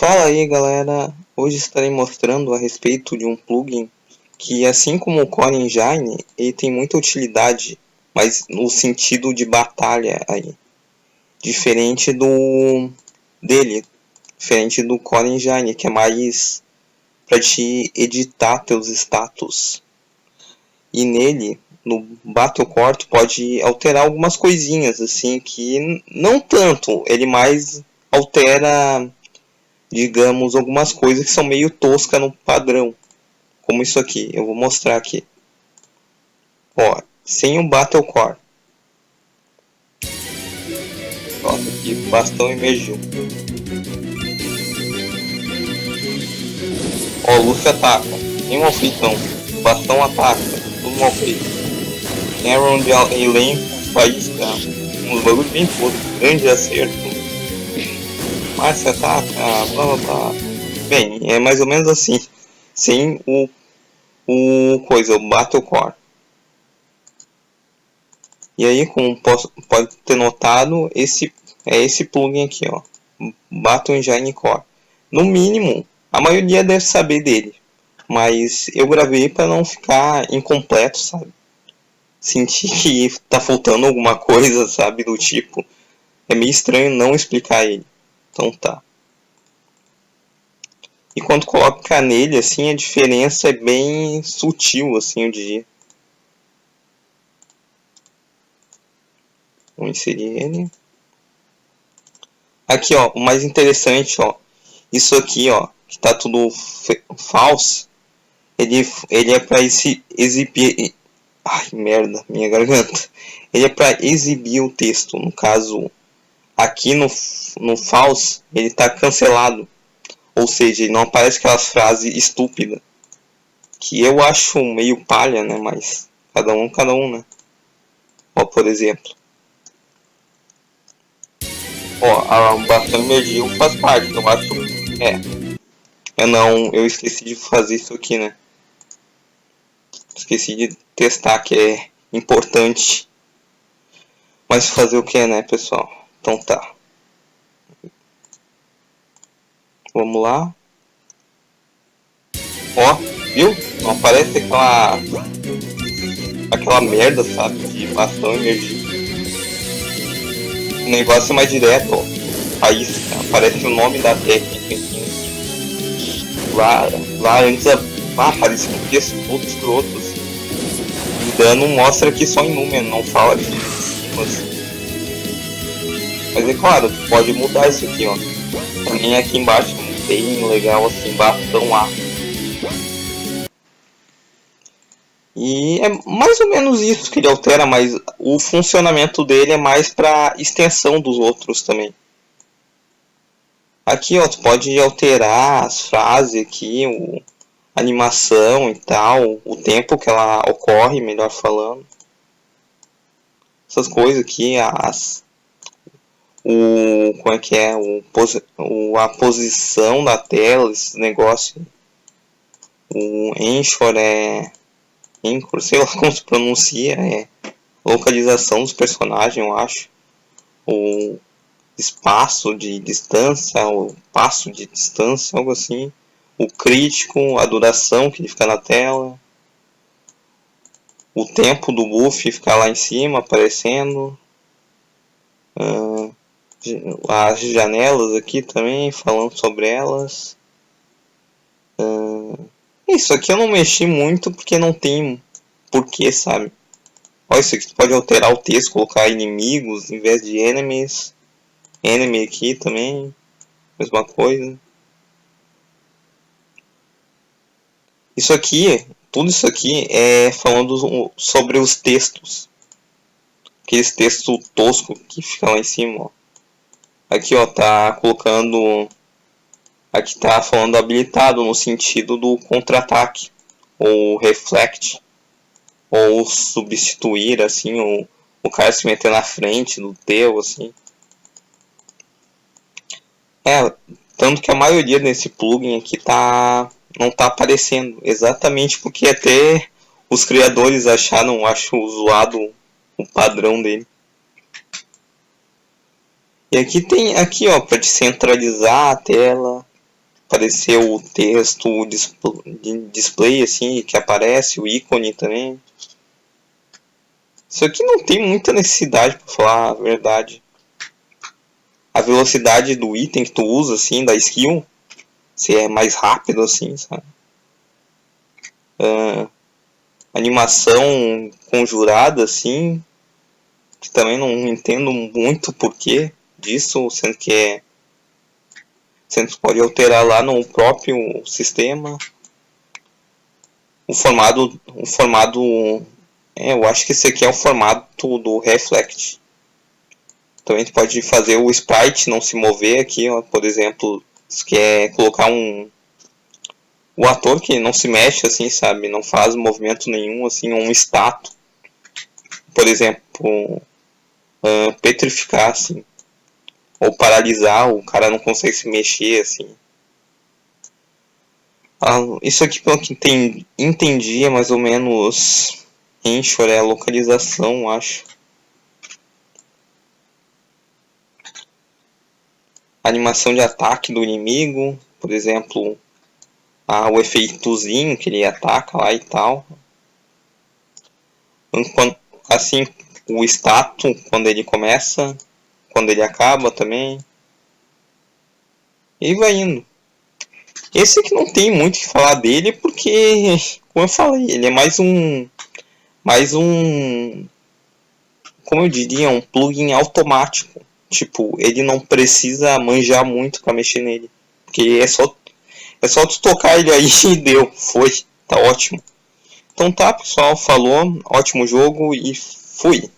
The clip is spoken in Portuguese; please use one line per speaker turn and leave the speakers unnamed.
Fala aí galera, hoje estarei mostrando a respeito de um plugin que, assim como o Core Engine, ele tem muita utilidade, mas no sentido de batalha aí, diferente diferente do Core Engine, que é mais para te editar teus status. E nele, no Battlecore, tu pode alterar algumas coisinhas assim que não tanto, ele mais altera, digamos, algumas coisas que são meio tosca no padrão. Como isso aqui, eu vou mostrar aqui. Ó, sem o Battlecore. Ó, aqui, bastão emergiu. Ó, o Luffy ataca. Sem mal feito não. Bastão ataca. Tudo mal feito. Aaron de Elaine faísca. Uns bagulhos bem podres. Grande acerto. Mas ataca. Blá blá blá. Bem, é mais ou menos assim. Sem o Battlecore. E aí, como pode ter notado, esse plugin aqui, ó, Battle Engine Core. No mínimo, a maioria deve saber dele, mas eu gravei para não ficar incompleto, sabe? Senti que tá faltando alguma coisa, sabe, do tipo. É meio estranho não explicar ele. Então tá. E quando coloca nele, assim, a diferença é bem sutil, assim, eu diria. Vamos inserir ele. Aqui, ó, o mais interessante, ó. Isso aqui, ó, que tá tudo falso. Ele é pra exibir... Ai, merda, minha garganta. Ele é pra exibir o texto. No caso, aqui no false, ele tá cancelado. Ou seja, ele não aparece aquelas frases estúpidas. Que eu acho meio palha, né? Mas cada um, né? Ó, por exemplo. Ó, a bastão emergiu faz parte, eu acho. Eu esqueci de fazer isso aqui, né? Esqueci de testar, que é importante. Mas fazer o que, né, pessoal? Então tá. Vamos lá. Ó, viu? Não aparece aquela merda, sabe? De bastão emergiu. O negócio é mais direto, ó. Aí aparece o nome da técnica aqui. Lá antes aparecia um texto todo escroto, assim. O dano mostra aqui só em número, não fala de cima, assim. Mas é claro, tu pode mudar isso aqui, ó. Também aqui embaixo, bem legal, assim, bastão A. E é mais ou menos isso que ele altera, mas o funcionamento dele é mais para extensão dos outros também. Aqui, ó, tu pode alterar as frases aqui, a animação e tal, o tempo que ela ocorre, melhor falando. Essas coisas aqui, como é que é, a posição da tela, esse negócio. O Anchor Anchor, sei lá como se pronuncia, localização dos personagens, eu acho. O espaço de distância, o passo de distância, algo assim. O crítico, a duração que ele fica na tela. O tempo do buff ficar lá em cima, aparecendo. As janelas aqui também, falando sobre elas. Isso aqui eu não mexi muito porque não tem porquê, sabe? Olha, isso aqui tu pode alterar o texto, colocar inimigos em vez de enemies. Enemy aqui também, mesma coisa. Isso aqui, tudo isso aqui é falando sobre os textos. Aqueles textos toscos que ficam lá em cima, ó. Aqui, ó, tá colocando... Aqui tá falando habilitado no sentido do contra-ataque. Ou reflect. Ou substituir, assim, o cara se meter na frente do teu, assim. Tanto que a maioria desse plugin aqui não tá aparecendo. Exatamente porque até os criadores acharam, acho, zoado o padrão dele. E aqui tem, ó, para descentralizar a tela. aparecer o texto de display assim, que aparece, o ícone também. Isso aqui não tem muita necessidade, para falar a verdade. A velocidade do item que tu usa, assim, da skill, se é mais rápido, assim, sabe? Animação conjurada, assim, que também não entendo muito o porquê disso, sendo que pode alterar lá no próprio sistema. O formato, eu acho que esse aqui é o formato do Reflect. Também tu pode fazer o sprite não se mover aqui, ó, por exemplo, se quer colocar o ator que não se mexe assim, sabe, não faz movimento nenhum, assim, um estátua, por exemplo, petrificar, assim, ou paralisar, o cara não consegue se mexer, assim. Isso aqui, pelo que entendi, é mais ou menos Anchor, é a localização, acho. Animação de ataque do inimigo, por exemplo, o efeitozinho que ele ataca lá e tal. Assim, o status, quando ele começa, quando ele acaba também. E vai indo. Esse aqui não tem muito o que falar dele, porque, como eu falei, ele é mais um, como eu diria, um plugin automático. Tipo, ele não precisa manjar muito para mexer nele, porque é só tu tocar ele aí e deu, foi, tá ótimo. Então tá, pessoal, falou, ótimo jogo e fui.